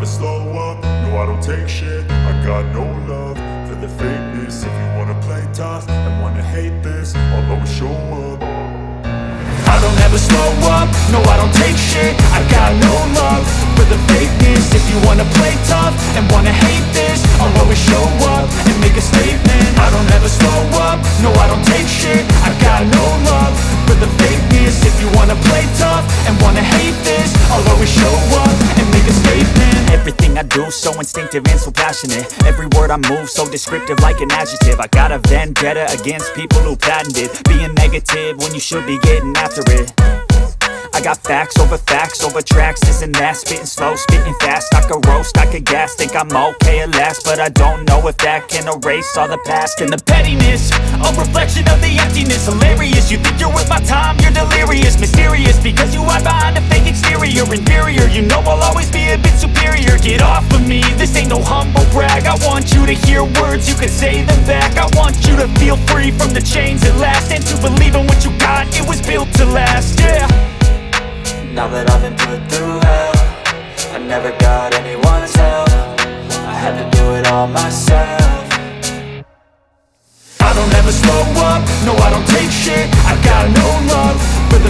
slow up, no I don't take shit. I got no love for the fakeness. If you wanna play tough and wanna hate this, I'll always show up. I don't ever slow up, no I don't take shit. I got no love for the fakeness. If you wanna play tough and wanna hate this, I'll always show up and make a statement. I don't ever slow up, no I don't take shit. I got no love for the fakeness. If you wanna play tough and wanna hate this, I'll always show up and make a statement. Everything I do so instinctive and so passionate. Every word I move so descriptive like an adjective. I got a vendetta against people who patented being negative when you should be getting after it. I got facts over tracks, this and that. Spitting slow, spitting fast, I could roast, I could gas. Think I'm okay at last, but I don't know if that can erase all the past. And the pettiness, a reflection of the emptiness. Hilarious, you think you're worth my time, you're delirious. Mysterious, because you hide behind a fake exterior. Inferior, you know I'll always be a bit superior. Get off of me, this ain't no humble brag. I want you to hear words, you can say them back. I want you to feel free from the chains at last, and to believe in what you got, it was built to last, yeah. Now that I've been put through hell, I never got anyone's help. I had to do it all myself. I don't ever slow up, no I don't take shit. I got no love for the